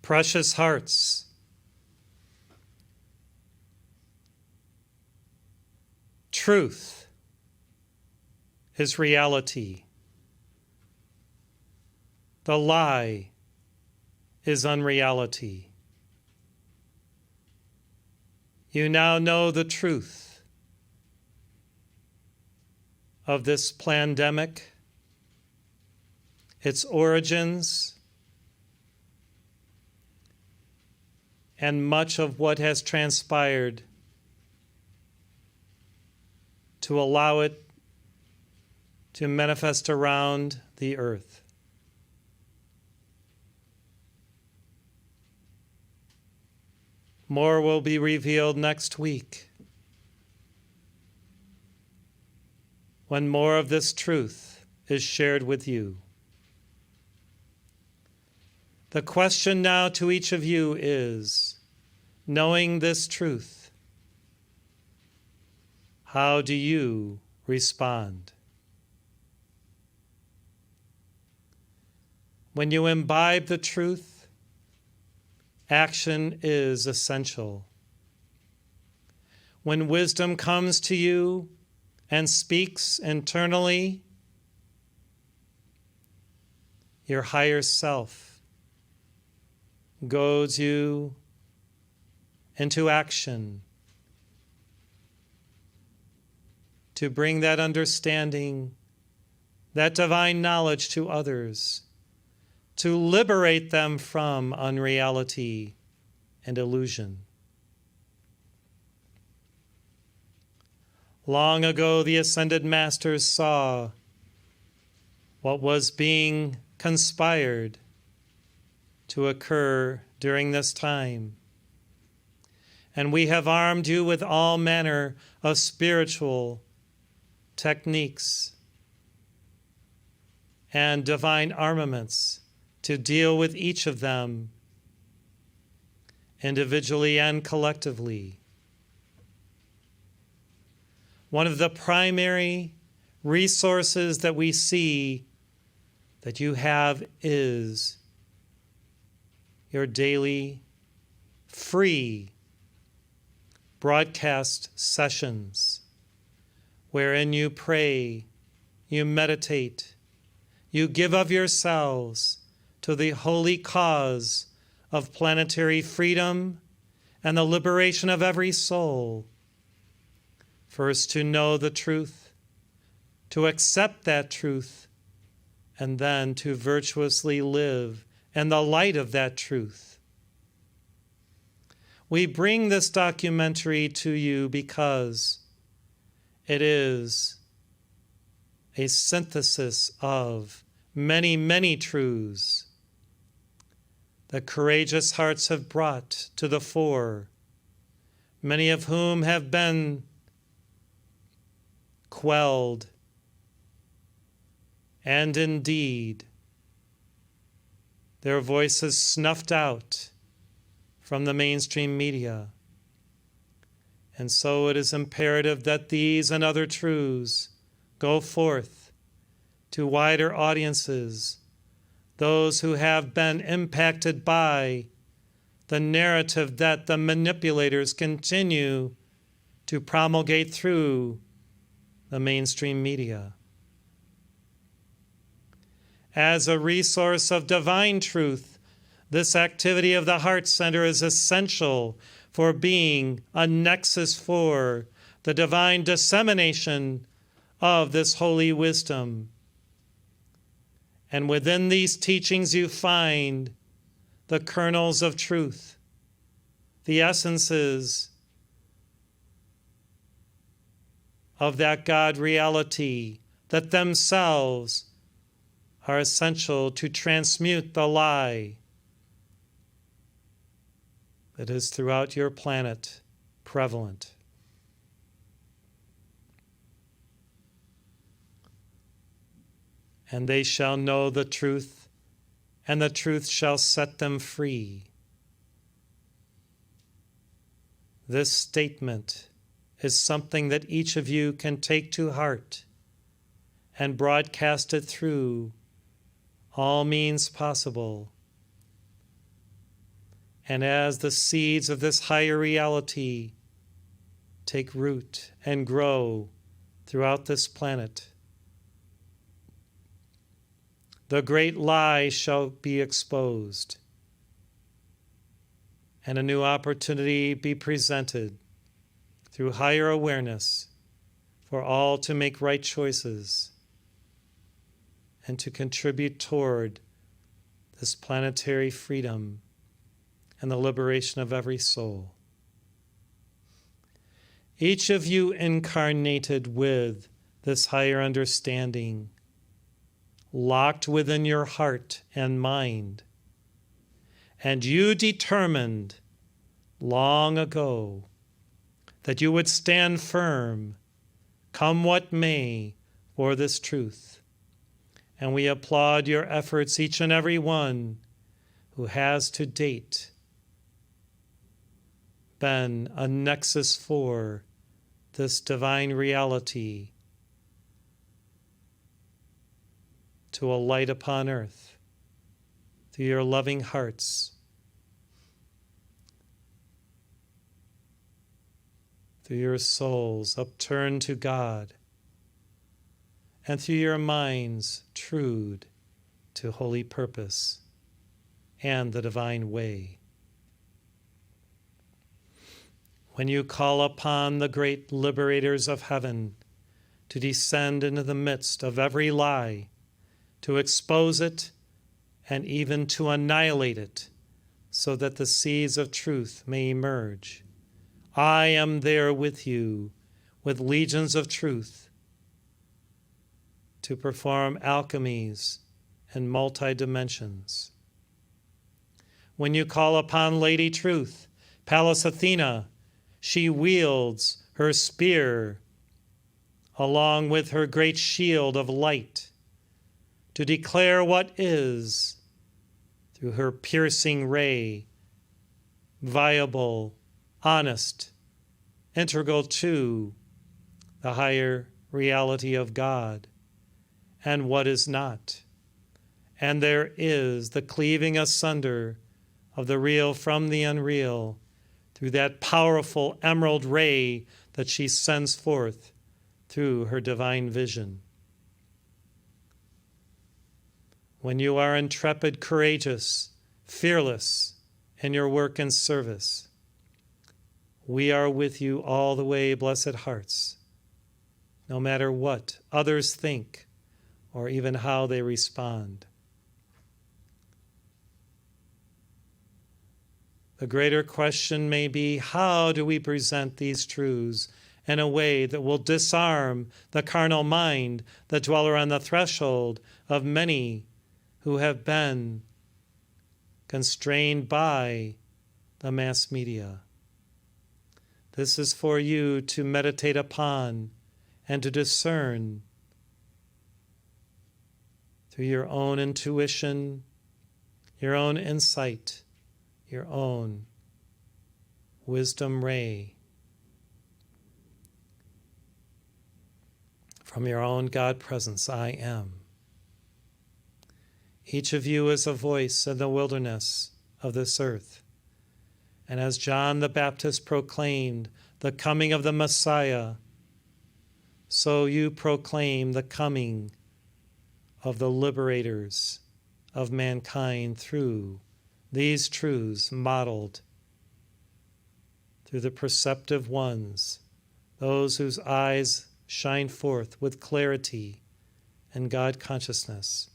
Precious hearts, truth is reality. The lie is unreality. You now know the truth of this pandemic, its origins, and much of what has transpired to allow it to manifest around the earth. More will be revealed next week, when more of this truth is shared with you. The question now to each of you is, knowing this truth, how do you respond? When you imbibe the truth, action is essential. When wisdom comes to you and speaks internally, your higher self goads you into action to bring that understanding, that divine knowledge to others, to liberate them from unreality and illusion. Long ago, the Ascended Masters saw what was being conspired to occur during this time. And we have armed you with all manner of spiritual techniques and divine armaments to deal with each of them individually and collectively. One of the primary resources that we see that you have is your daily free broadcast sessions wherein you pray, you meditate, you give of yourselves to the holy cause of planetary freedom and the liberation of every soul. First, to know the truth, to accept that truth, and then to virtuously live in the light of that truth. We bring this documentary to you because it is a synthesis of many, many truths that courageous hearts have brought to the fore, many of whom have been quelled and indeed their voices snuffed out from the mainstream media. And so it is imperative that these and other truths go forth to wider audiences, those who have been impacted by the narrative that the manipulators continue to promulgate through the mainstream media. As a resource of divine truth, this activity of the Heart Center is essential for being a nexus for the divine dissemination of this holy wisdom. And within these teachings you find the kernels of truth, the essences of that God reality that themselves are essential to transmute the lie that is throughout your planet prevalent. And they shall know the truth, and the truth shall set them free. This statement is something that each of you can take to heart and broadcast it through all means possible. And as the seeds of this higher reality take root and grow throughout this planet, the great lie shall be exposed, and a new opportunity be presented through higher awareness for all to make right choices and to contribute toward this planetary freedom and the liberation of every soul. Each of you incarnated with this higher understanding, locked within your heart and mind, and you determined long ago that you would stand firm, come what may, for this truth. And we applaud your efforts, each and every one who has to date been a nexus for this divine reality to a light upon earth through your loving hearts, through your souls upturned to God, and through your minds trued to holy purpose and the divine way. When you call upon the great liberators of heaven to descend into the midst of every lie, to expose it and even to annihilate it, so that the seeds of truth may emerge, I am there with you, with legions of truth, to perform alchemies in multi-dimensions. When you call upon Lady Truth, Pallas Athena, she wields her spear along with her great shield of light to declare what is through her piercing ray, viable, honest, integral to the higher reality of God and what is not. And there is the cleaving asunder of the real from the unreal through that powerful emerald ray that she sends forth through her divine vision. When you are intrepid, courageous, fearless in your work and service, we are with you all the way, blessed hearts, no matter what others think or even how they respond. The greater question may be, how do we present these truths in a way that will disarm the carnal mind, the dweller on the threshold of many who have been constrained by the mass media? This is for you to meditate upon and to discern through your own intuition, your own insight, your own wisdom ray from your own God presence, I am. Each of you is a voice in the wilderness of this earth. And as John the Baptist proclaimed the coming of the Messiah, so you proclaim the coming of the liberators of mankind through these truths modeled through the perceptive ones, those whose eyes shine forth with clarity and God consciousness,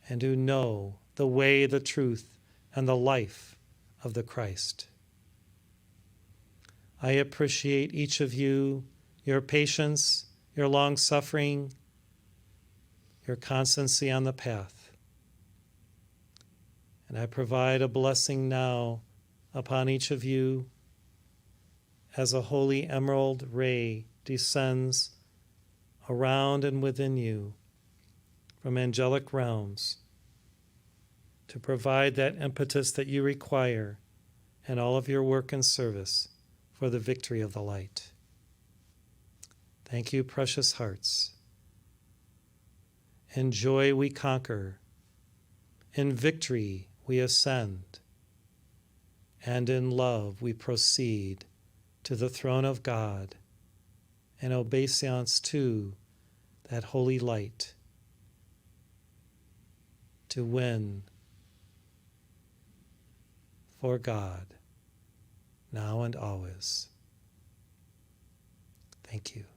and who know the way, the truth, and the life of the Christ. I appreciate each of you, your patience, your long-suffering, your constancy on the path. And I provide a blessing now upon each of you as a holy emerald ray descends around and within you from angelic realms to provide that impetus that you require in all of your work and service for the victory of the light. Thank you, precious hearts. In joy we conquer. In victory we ascend. and in love we proceed to the throne of God and obeisance to that holy light to win for God now and always. Thank you.